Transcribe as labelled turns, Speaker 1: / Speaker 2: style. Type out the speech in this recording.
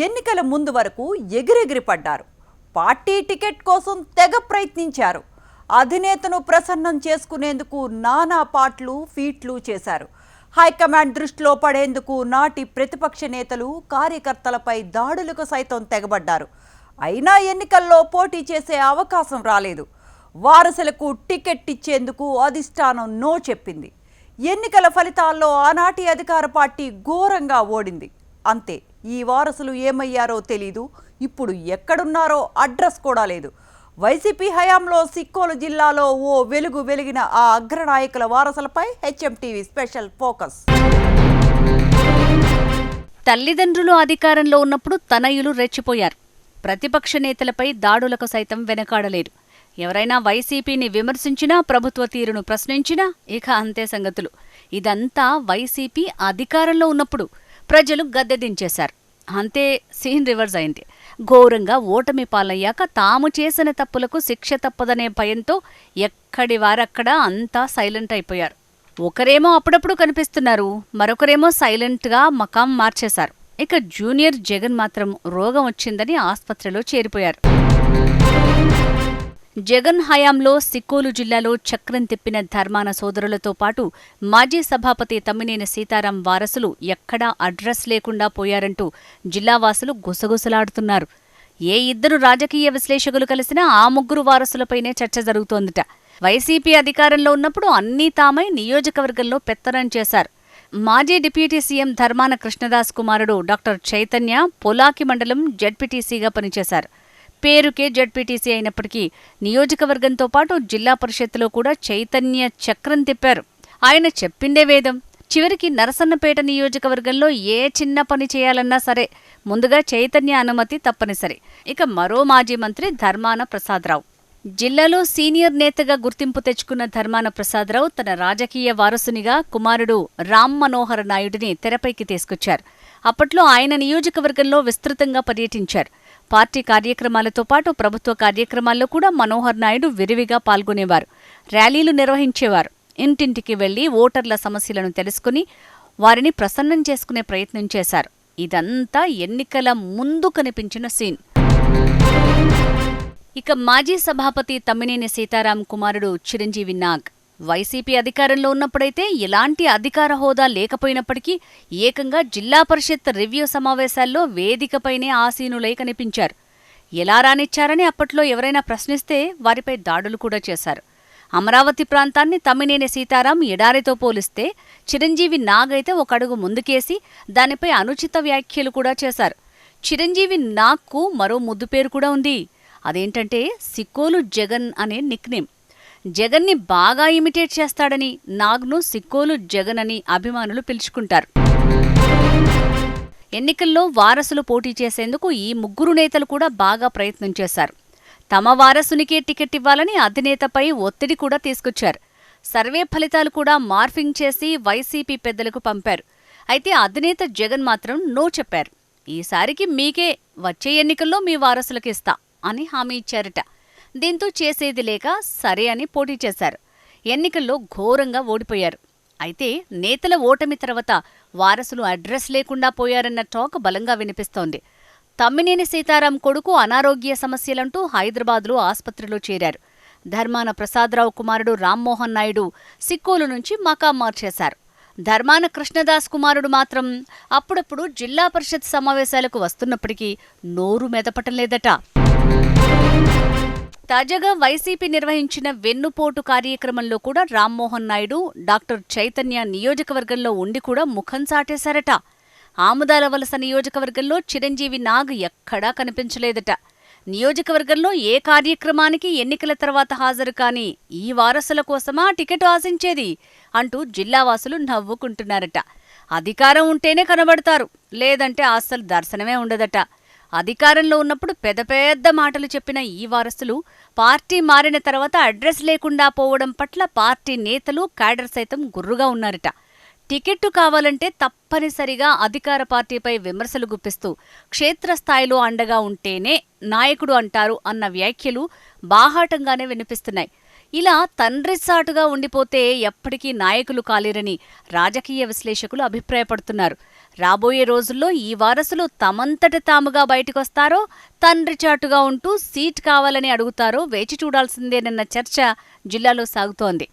Speaker 1: ఎన్నికల ముందు వరకు ఎగిరెగిరి పడ్డారు. పార్టీ టికెట్ కోసం తెగ ప్రయత్నించారు. అధినేతను ప్రసన్నం చేసుకునేందుకు నానా పాట్లు ఫీట్లు చేశారు. హైకమాండ్ దృష్టిలో పడేందుకు నాటి ప్రతిపక్ష నేతలు కార్యకర్తలపై దాడులకు సైతం తెగబడ్డారు. అయినా ఎన్నికల్లో పోటీ చేసే అవకాశం రాలేదు. వారసులకు టికెట్ ఇచ్చేందుకు అధిష్టానం నో చెప్పింది. ఎన్నికల ఫలితాల్లో ఆనాటి అధికార పార్టీ ఘోరంగా ఓడింది. అంతే, ఈ వారసులు ఏమయ్యారో తెలీదు. ఇప్పుడు ఎక్కడున్నారో అడ్రస్ కూడా లేదు. వైసీపీ హయాంలో సిక్కోలు జిల్లాలో ఓ వెలుగు వెలిగిన ఆ అగ్రనాయకుల వారసులపై హెచ్ఎంటీవీ స్పెషల్ ఫోకస్.
Speaker 2: తల్లిదండ్రులు అధికారంలో ఉన్నప్పుడు తనయులు రెచ్చిపోయారు. ప్రతిపక్ష నేతలపై దాడులకు సైతం వెనకాడలేదు. ఎవరైనా వైసీపీని విమర్శించినా, ప్రభుత్వ తీరును ప్రశ్నించినా ఇక అంతే సంగతులు. ఇదంతా వైసీపీ అధికారంలో ఉన్నప్పుడు ప్రజలు గద్దెదించేశారు. అంతే, సీన్ రివర్స్ అయింది. ఘోరంగా ఓటమి పాలయ్యాక తాము చేసిన తప్పులకు శిక్ష తప్పదనే భయంతో ఎక్కడి వారక్కడ అంతా సైలెంట్ అయిపోయారు. ఒకరేమో అప్పుడప్పుడు కనిపిస్తున్నారు, మరొకరేమో సైలెంట్గా మకాం మార్చేశారు. ఇక జూనియర్ జగన్ మాత్రం రోగం వచ్చిందని ఆస్పత్రిలో చేరిపోయారు. జగన్ హయాంలో సిక్కోలు జిల్లాలో చక్రం తిప్పిన ధర్మాన సోదరులతో పాటు మాజీ సభాపతి తమ్మినేని సీతారాం వారసులు ఎక్కడా అడ్రస్ లేకుండా పోయారంటూ జిల్లావాసులు గుసగుసలాడుతున్నారు. ఏ ఇద్దరు రాజకీయ విశ్లేషకులు కలిసినా ఆ ముగ్గురు వారసులపైనే చర్చ జరుగుతోందట. వైసీపీ అధికారంలో ఉన్నప్పుడు అన్నీ తామై నియోజకవర్గంలో పెత్తనం చేశారు. మాజీ డిప్యూటీ సీఎం ధర్మాన కృష్ణదాస్ కుమారుడు డాక్టర్ చైతన్య పొలాకి మండలం జడ్పీటీసీగా పనిచేశారు. పేరుకే జడ్పీటీసీ అయినప్పటికీ నియోజకవర్గంతో పాటు జిల్లా పరిషత్తులో కూడా చైతన్య చక్రం తిప్పారు. ఆయన చెప్పిందే వేదం. చివరికి నరసన్నపేట నియోజకవర్గంలో ఏ చిన్న పని చేయాలన్నా సరే ముందుగా చైతన్య అనుమతి తప్పనిసరి. ఇక మరో మాజీ మంత్రి ధర్మాన ప్రసాదరావు. జిల్లాలో సీనియర్ నేతగా గుర్తింపు తెచ్చుకున్న ధర్మాన ప్రసాదరావు తన రాజకీయ వారసునిగా కుమారుడు రామ్ మనోహర్ నాయుడిని తెరపైకి తీసుకొచ్చారు. అప్పట్లో ఆయన నియోజకవర్గంలో విస్తృతంగా పర్యటించారు. పార్టీ కార్యక్రమాలతో పాటు ప్రభుత్వ కార్యక్రమాల్లో కూడా మనోహర్ నాయుడు విరివిగా పాల్గొనేవారు. ర్యాలీలు నిర్వహించేవారు. ఇంటింటికి వెళ్లి ఓటర్ల సమస్యలను తెలుసుకుని వారిని ప్రసన్నం చేసుకునే ప్రయత్నం చేశారు. ఇదంతా ఎన్నికల ముందు కనిపించిన సీన్. ఇక మాజీ సభాపతి తమ్మినేని సీతారాం కుమారుడు చిరంజీవి నాగ్. వైసీపీ అధికారంలో ఉన్నప్పుడైతే ఎలాంటి అధికార హోదా లేకపోయినప్పటికీ ఏకంగా జిల్లా పరిషత్ రివ్యూ సమావేశాల్లో వేదికపైనే ఆసీనులై కనిపించారు. ఎలా రానిచ్చారని అప్పట్లో ఎవరైనా ప్రశ్నిస్తే వారిపై దాడులు కూడా చేశారు. అమరావతి ప్రాంతాన్ని తమ్మినేని సీతారాం ఎడారితో పోలిస్తే చిరంజీవి నాగ్ అయితే ఒక అడుగు ముందుకేసి దానిపై అనుచిత వ్యాఖ్యలు కూడా చేశారు. చిరంజీవి నాగ్కు మరో ముద్దు పేరు కూడా ఉంది. అదేంటంటే సిక్కోలు జగన్ అనే నిక్నేమ్. జగన్ని బాగా ఇమిటేట్ చేస్తాడని నాగ్ను సిక్కోలు జగన్ అని అభిమానులు పిలుచుకుంటారు. ఎన్నికల్లో వారసులు పోటీ చేసేందుకు ఈ ముగ్గురు నేతలు కూడా బాగా ప్రయత్నం చేశారు. తమ వారసునికే టికెట్ ఇవ్వాలని అధినేతపై ఒత్తిడి కూడా తీసుకొచ్చారు. సర్వే ఫలితాలు కూడా మార్ఫింగ్ చేసి వైసీపీ పెద్దలకు పంపారు. అయితే అధినేత జగన్ మాత్రం నో చెప్పారు. ఈసారికి మీకే, వచ్చే ఎన్నికల్లో మీ వారసులకిస్తా అని హామీ ఇచ్చారట. దీంతో చేసేది లేక సరే అని పోటీ చేశారు. ఎన్నికల్లో ఘోరంగా ఓడిపోయారు. అయితే నేతల ఓటమి తర్వాత వారసులు అడ్రస్ లేకుండా పోయారన్న టాక్ బలంగా వినిపిస్తోంది. తమ్మినేని సీతారాం కొడుకు అనారోగ్య సమస్యలంటూ హైదరాబాద్లో ఆస్పత్రిలో చేరారు. ధర్మాన ప్రసాదరావు కుమారుడు రామ్మోహన్ నాయుడు సిక్కోలు నుంచి మకాం మార్చేశారు. ధర్మాన కృష్ణదాస్ కుమారుడు మాత్రం అప్పుడప్పుడు జిల్లా పరిషత్ సమావేశాలకు వస్తున్నప్పటికీ నోరు మెదపటం లేదట. తాజాగా వైసీపీ నిర్వహించిన వెన్నుపోటు కార్యక్రమంలో కూడా రామ్మోహన్ నాయుడు, డాక్టర్ చైతన్య నియోజకవర్గంలో ఉండి కూడా ముఖం చాటేశారట. ఆముదాల వలస నియోజకవర్గంలో చిరంజీవి నాగ్ ఎక్కడా కనిపించలేదట. నియోజకవర్గంలో ఏ కార్యక్రమానికి ఎన్నికల తర్వాత హాజరు కాని ఈ వారసుల కోసమా టికెట్ ఆశించేది అంటూ జిల్లావాసులు నవ్వుకుంటున్నారట. అధికారం ఉంటేనే కనబడతారు, లేదంటే అస్సలు దర్శనమే ఉండదట. అధికారంలో ఉన్నప్పుడు పెద్ద పెద్ద మాటలు చెప్పిన ఈ వారసులు పార్టీ మారిన తర్వాత అడ్రస్ లేకుండా పోవడం పట్ల పార్టీ నేతలు, క్యాడర్ సైతం గుర్రుగా ఉన్నారట. టికెట్టు కావాలంటే తప్పనిసరిగా అధికార పార్టీపై విమర్శలు గుప్పిస్తూ క్షేత్రస్థాయిలో అండగా ఉంటేనే నాయకుడు అంటారు అన్న వ్యాఖ్యలు బాహాటంగానే వినిపిస్తున్నాయి. ఇలా తండ్రి సాటుగా ఉండిపోతే ఎప్పటికీ నాయకులు కాలేరని రాజకీయ విశ్లేషకులు అభిప్రాయపడుతున్నారు. రాబోయే రోజుల్లో ఈ వారసులు తమంతట తాముగా బయటకొస్తారో, తండ్రి చాటుగా ఉంటూ సీట్ కావాలని అడుగుతారో వేచి చూడాల్సిందేనన్న చర్చ జిల్లాలో సాగుతోంది.